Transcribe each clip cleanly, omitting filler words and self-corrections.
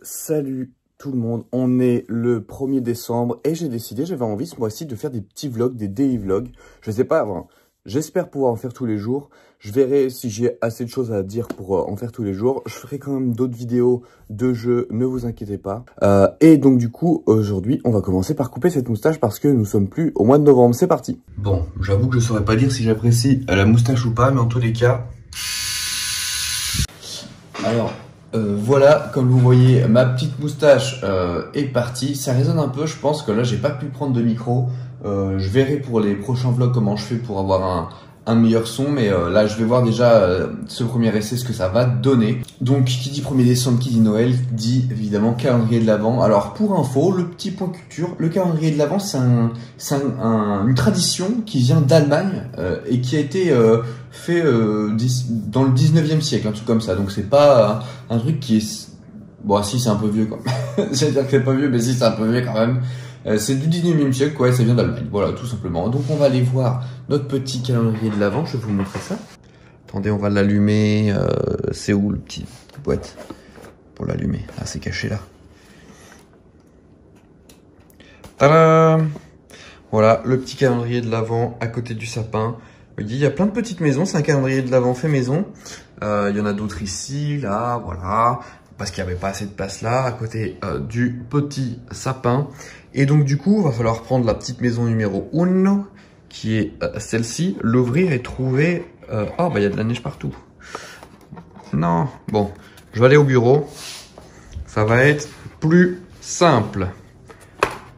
Salut tout le monde, on est le 1er décembre et j'avais envie ce mois-ci de faire des petits vlogs, des daily vlogs. Je sais pas, enfin, j'espère pouvoir en faire tous les jours. Je verrai si j'ai assez de choses à dire pour en faire tous les jours. Je ferai quand même d'autres vidéos de jeux, ne vous inquiétez pas. Et donc du coup, aujourd'hui, on va commencer par couper cette moustache parce que nous sommes plus au mois de novembre. C'est parti. Bon, j'avoue que je saurais pas dire si j'apprécie la moustache ou pas, mais en tous les cas... Alors... voilà, comme vous voyez, ma petite moustache est partie. Ça résonne un peu, je pense que là j'ai pas pu prendre de micro. Je verrai pour les prochains vlogs comment je fais pour avoir un meilleur son, mais là je vais voir déjà ce premier essai ce que ça va donner. Donc qui dit 1er décembre, qui dit Noël, dit évidemment calendrier de l'Avent. Alors pour info, le petit point culture, le calendrier de l'Avent c'est une tradition qui vient d'Allemagne et qui a été fait dans le 19e siècle, un truc comme ça. Donc c'est pas un truc qui est... Bon si c'est un peu vieux quoi. J'allais dire que c'est pas vieux, mais si c'est un peu vieux quand même. C'est du 19e siècle, quoi, et ça vient d'Allemagne, voilà, tout simplement. Donc on va aller voir notre petit calendrier de l'Avent, je vais vous montrer ça. Attendez, on va l'allumer, c'est où le petit boîte pour l'allumer? Ah, c'est caché là. Tadam! Voilà, le petit calendrier de l'Avent à côté du sapin. Vous voyez, il y a plein de petites maisons, c'est un calendrier de l'Avent fait maison. Il y en a d'autres ici, là, voilà. Parce qu'il n'y avait pas assez de place là, à côté du petit sapin. Et donc du coup, il va falloir prendre la petite maison numéro 1, qui est celle-ci, l'ouvrir et trouver... Oh, bah il y a de la neige partout. Non, bon, je vais aller au bureau. Ça va être plus simple.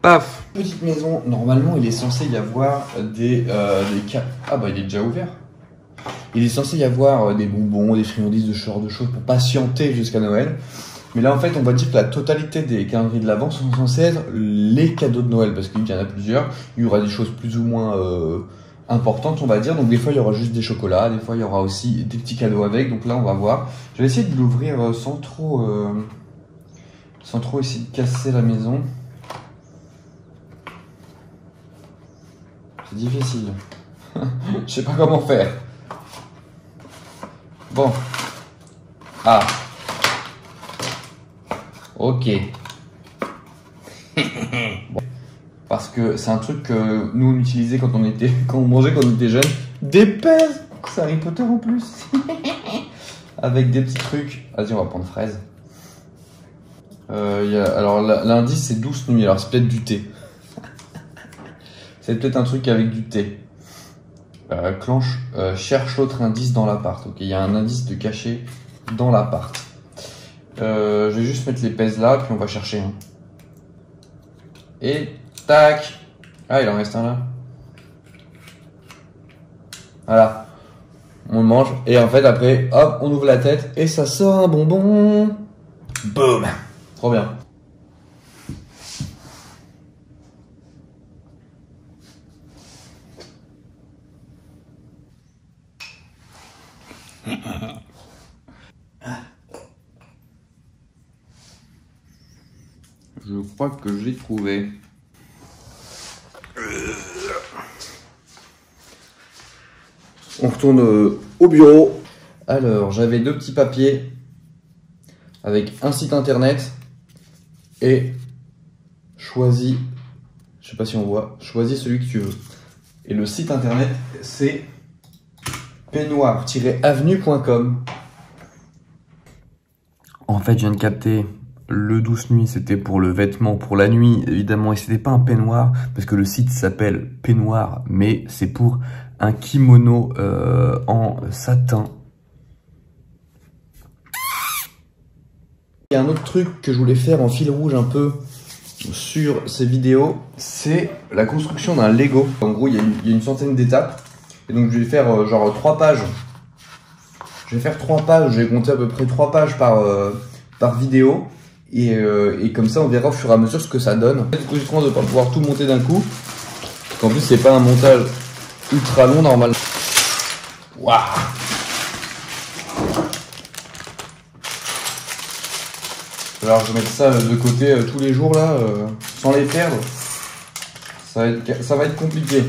Paf! Petite maison, normalement il est censé y avoir des Ah bah il est déjà ouvert. Il est censé y avoir des bonbons, des friandises, de ce genre de choses pour patienter jusqu'à Noël. Mais là, en fait, on va dire que la totalité des calendriers de l'Avent sont censés être les cadeaux de Noël, parce qu'il y en a plusieurs. Il y aura des choses plus ou moins importantes, on va dire. Donc des fois, il y aura juste des chocolats, des fois, il y aura aussi des petits cadeaux avec. Donc là, on va voir. Je vais essayer de l'ouvrir sans trop essayer de casser la maison. C'est difficile. Je sais pas comment faire. Bon. Ah. Ok. Bon. Parce que c'est un truc que nous on utilisait quand on mangeait quand on était jeune. Des pèses. C'est Harry Potter en plus. Avec des petits trucs. Vas-y, on va prendre fraise. Alors l'indice c'est douce nuit. Alors c'est peut-être du thé. C'est peut-être un truc avec du thé. Cherche l'autre indice dans l'appart. Ok, il y a un indice de caché dans l'appart. Je vais juste mettre les pèses là, puis on va chercher un. Et tac. Ah, il en reste un là. Voilà. On le mange. Et en fait, après, hop, on ouvre la tête et ça sort un bonbon. Boum. Trop bien. Je crois que j'ai trouvé. On retourne au bureau. Alors, j'avais deux petits papiers avec un site internet et choisis, je sais pas si on voit, choisis celui que tu veux. Et le site internet, c'est peignoir-avenue.com. En fait, je viens de capter. Le douce nuit, c'était pour le vêtement pour la nuit, évidemment, et c'était pas un peignoir, parce que le site s'appelle Peignoir, mais c'est pour un kimono en satin. Il y a un autre truc que je voulais faire en fil rouge un peu sur ces vidéos, c'est la construction d'un Lego. En gros, il y a une centaine d'étapes, et donc je vais faire genre 3 pages. Je vais faire 3 pages, je vais compter à peu près 3 pages par vidéo. Et comme ça on verra au fur et à mesure ce que ça donne. Du coup j'ai trop de ne pas pouvoir tout monter d'un coup. Parce qu'en plus c'est pas un montage ultra long normalement. Waouh. Alors je vais mettre ça de côté tous les jours là, sans les perdre. Ça va être compliqué.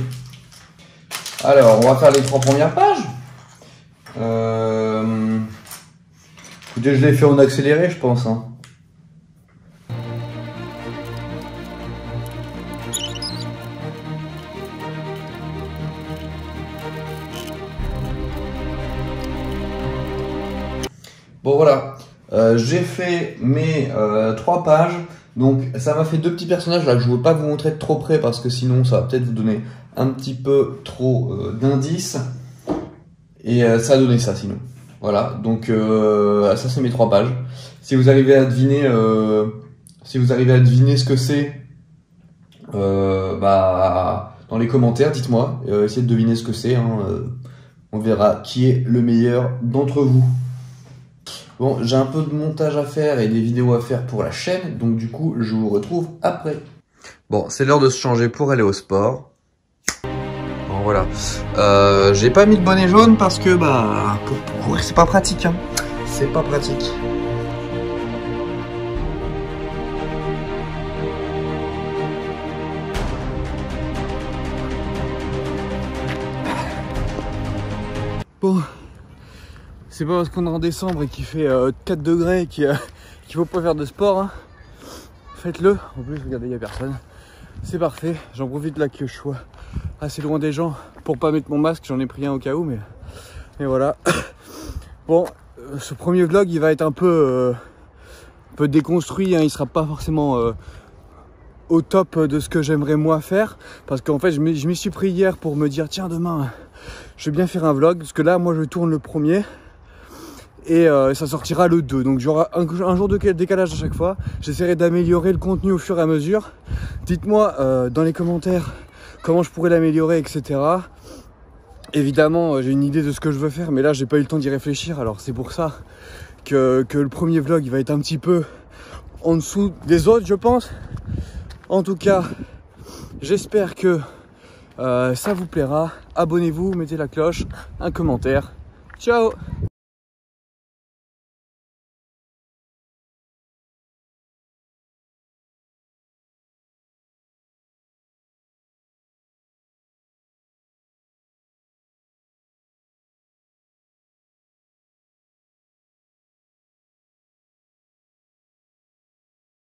Alors on va faire les 3 premières pages. Écoutez, je l'ai fait en accéléré je pense. Hein. Bon voilà, j'ai fait mes 3 pages. Donc ça m'a fait 2 petits personnages là que je ne veux pas vous montrer de trop près parce que sinon ça va peut-être vous donner un petit peu trop d'indices. Et ça a donné ça sinon. Voilà, donc ça c'est mes 3 pages. Si vous arrivez à deviner, ce que c'est, dans les commentaires, dites-moi. Essayez de deviner ce que c'est. Hein, on verra qui est le meilleur d'entre vous. Bon, j'ai un peu de montage à faire et des vidéos à faire pour la chaîne, donc du coup, je vous retrouve après. Bon, c'est l'heure de se changer pour aller au sport. Bon, voilà. J'ai pas mis de bonnet jaune parce que, pour courir, c'est pas pratique, hein. C'est pas pratique. Bon. C'est pas parce qu'on est en décembre et qu'il fait 4 degrés qu'il faut pas faire de sport. Hein. Faites-le. En plus, regardez, il n'y a personne. C'est parfait. J'en profite là que je sois assez loin des gens pour pas mettre mon masque. J'en ai pris un au cas où, mais voilà. Bon, ce premier vlog, il va être un peu déconstruit. Hein. Il sera pas forcément au top de ce que j'aimerais moi faire. Parce qu'en fait, je m'y suis pris hier pour me dire, tiens, demain, je vais bien faire un vlog. Parce que là, moi, je tourne le premier. Et ça sortira le 2, donc j'aurai un jour de décalage à chaque fois. J'essaierai d'améliorer le contenu au fur et à mesure. Dites-moi dans les commentaires comment je pourrais l'améliorer, etc. Évidemment, j'ai une idée de ce que je veux faire, mais là j'ai pas eu le temps d'y réfléchir. Alors c'est pour ça que le premier vlog il va être un petit peu en dessous des autres, je pense. En tout cas, j'espère que ça vous plaira. Abonnez-vous, mettez la cloche, un commentaire. Ciao!